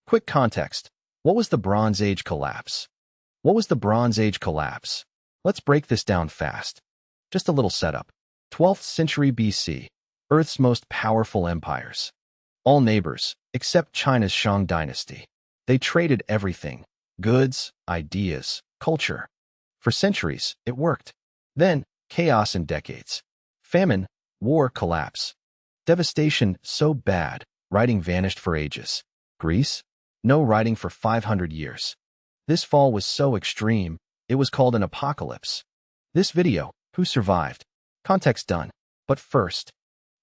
Quick context. What was the Bronze Age collapse? What was the Bronze Age collapse? Let's break this down fast. Just a little setup. 12th century BC. Earth's most powerful empires. All neighbors, except China's Shang dynasty. They traded everything. Goods, ideas, culture. For centuries, it worked. Then, chaos in decades. Famine, war, collapse. Devastation so bad, writing vanished for ages. Greece? No writing for 500 years. This fall was so extreme, it was called an apocalypse. This video, who survived? Context done. But first,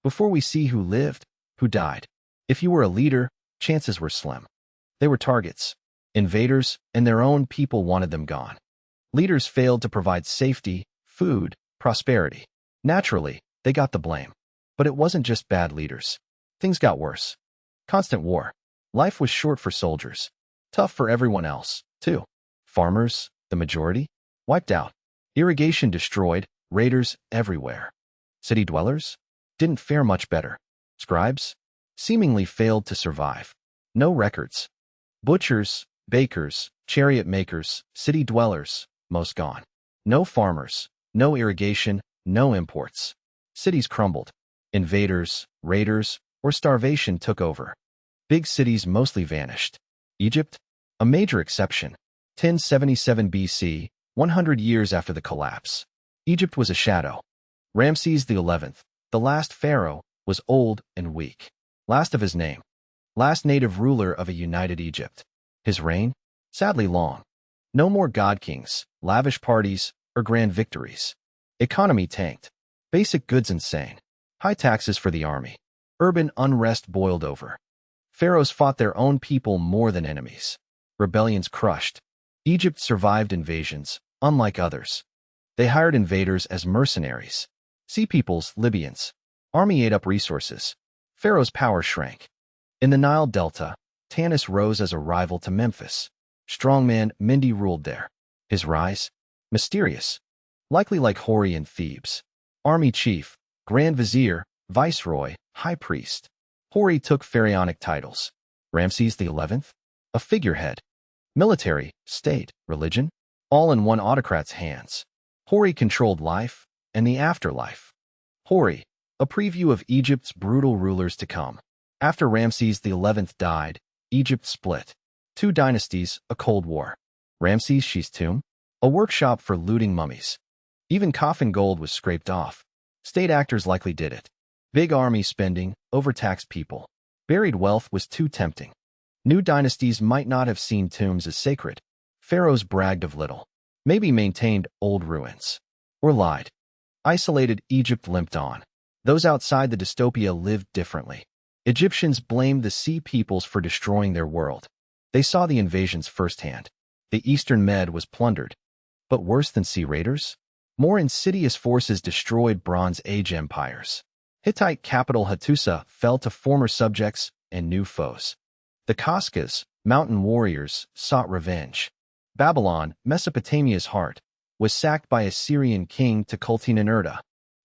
before we see who lived, who died. If you were a leader, chances were slim. They were targets. Invaders and their own people wanted them gone. Leaders failed to provide safety, food, prosperity. Naturally, they got the blame. But it wasn't just bad leaders. Things got worse. Constant war. Life was short for soldiers. Tough for everyone else, too. Farmers, the majority, wiped out. Irrigation destroyed, raiders everywhere. City dwellers? Didn't fare much better. Scribes? Seemingly failed to survive. No records. Butchers, bakers, chariot makers, city dwellers, most gone. No farmers, no irrigation, no imports. Cities crumbled. Invaders, raiders, or starvation took over. Big cities mostly vanished. Egypt? A major exception. 1077 BC, 100 years after the collapse. Egypt was a shadow. Ramses XI, the last pharaoh, was old and weak. Last of his name. Last native ruler of a united Egypt. His reign? Sadly long. No more god-kings, lavish parties, or grand victories. Economy tanked. Basic goods insane. High taxes for the army. Urban unrest boiled over. Pharaohs fought their own people more than enemies. Rebellions crushed. Egypt survived invasions, unlike others. They hired invaders as mercenaries. Sea peoples, Libyans. Army ate up resources. Pharaoh's power shrank. In the Nile Delta, Tanis rose as a rival to Memphis. Strongman Mendi ruled there. His rise? Mysterious. Likely like Hori in Thebes. Army chief, Grand Vizier, Viceroy, High Priest. Hori took pharaonic titles. Ramses XI? A figurehead. Military, state, religion, all in one autocrat's hands. Hori controlled life and the afterlife. Hori, a preview of Egypt's brutal rulers to come. After Ramses XI died, Egypt split. Two dynasties, a cold war. Ramses Shi's tomb? A workshop for looting mummies. Even coffin gold was scraped off. State actors likely did it. Big army spending, overtaxed people. Buried wealth was too tempting. New dynasties might not have seen tombs as sacred. Pharaohs bragged of little. Maybe maintained old ruins. Or lied. Isolated Egypt limped on. Those outside the dystopia lived differently. Egyptians blamed the sea peoples for destroying their world. They saw the invasions firsthand. The Eastern Med was plundered. But worse than sea raiders? More insidious forces destroyed Bronze Age empires. Hittite capital Hattusa fell to former subjects and new foes. The Kaskas, mountain warriors, sought revenge. Babylon, Mesopotamia's heart, was sacked by Assyrian king Tukulti-Ninurta.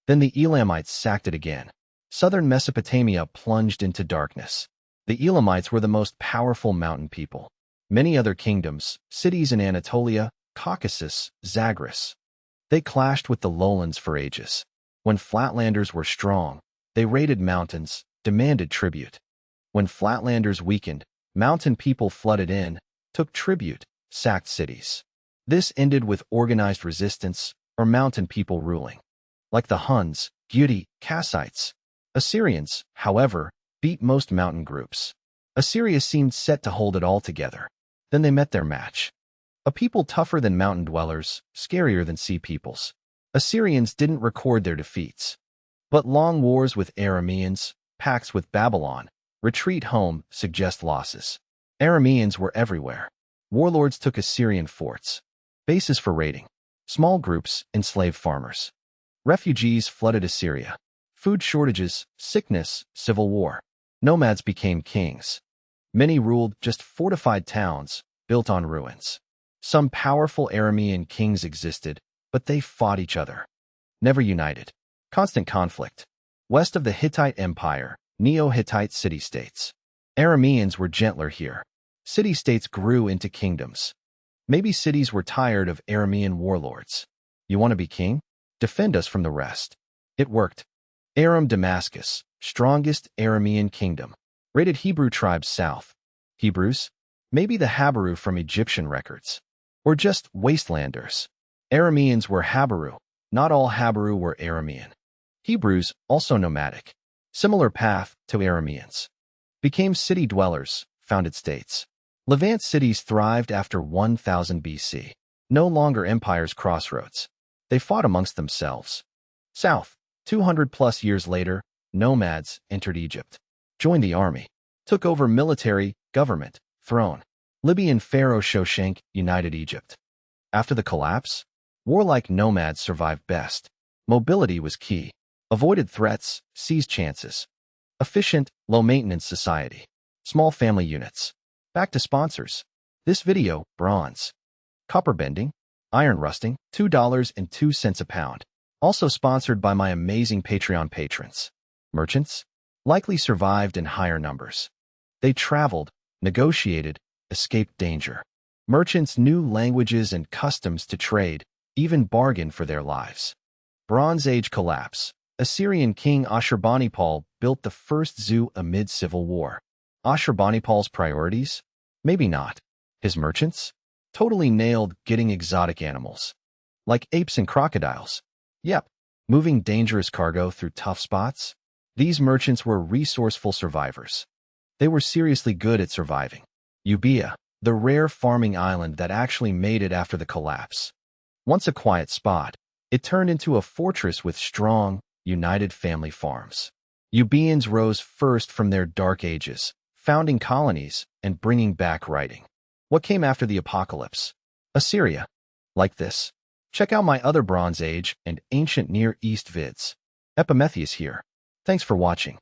Then the Elamites sacked it again. Southern Mesopotamia plunged into darkness. The Elamites were the most powerful mountain people. Many other kingdoms, cities in Anatolia, Caucasus, Zagros. They clashed with the lowlands for ages. When flatlanders were strong, they raided mountains, demanded tribute. When flatlanders weakened, mountain people flooded in, took tribute, sacked cities. This ended with organized resistance or mountain people ruling. Like the Huns, Gutites, Kassites. Assyrians, however, beat most mountain groups. Assyria seemed set to hold it all together. Then they met their match. A people tougher than mountain dwellers, scarier than sea peoples. Assyrians didn't record their defeats. But long wars with Aramaeans, pacts with Babylon, retreat home suggest losses. Aramaeans were everywhere. Warlords took Assyrian forts. Bases for raiding. Small groups enslaved farmers. Refugees flooded Assyria. Food shortages, sickness, civil war. Nomads became kings. Many ruled just fortified towns, built on ruins. Some powerful Aramaean kings existed, but they fought each other. Never united. Constant conflict. West of the Hittite Empire, Neo-Hittite city-states. Aramaeans were gentler here. City-states grew into kingdoms. Maybe cities were tired of Aramean warlords. You want to be king? Defend us from the rest. It worked. Aram Damascus, strongest Aramean kingdom. Raided Hebrew tribes south. Hebrews? Maybe the Habaru from Egyptian records. Or just wastelanders. Arameans were Habaru. Not all Habaru were Aramean. Hebrews, also nomadic. Similar path to Arameans. Became city dwellers, founded states. Levant cities thrived after 1000 BC. No longer empires' crossroads. They fought amongst themselves. South, 200+ years later, Nomads entered Egypt. Joined the army. Took over military, government, throne. Libyan pharaoh Shoshenq united Egypt. After the collapse, warlike nomads survived best. Mobility was key. Avoided threats, seized chances. Efficient, low-maintenance society. Small family units. Back to sponsors. This video, bronze. Copper bending. Iron rusting, $2.02 a pound. Also sponsored by my amazing Patreon patrons. Merchants? Likely survived in higher numbers. They traveled, negotiated, escaped danger. Merchants knew languages and customs to trade, even bargain for their lives. Bronze Age collapse. Assyrian king Ashurbanipal built the first zoo amid civil war. Ashurbanipal's priorities? Maybe not. His merchants? Totally nailed getting exotic animals. Like apes and crocodiles. Yep. Moving dangerous cargo through tough spots? These merchants were resourceful survivors. They were seriously good at surviving. Euboea, the rare farming island that actually made it after the collapse. Once a quiet spot, it turned into a fortress with strong, united family farms. Euboeans rose first from their dark ages, founding colonies and bringing back writing. What came after the apocalypse? Assyria. Like this. Check out my other Bronze Age and Ancient Near East vids. Epimetheus here. Thanks for watching.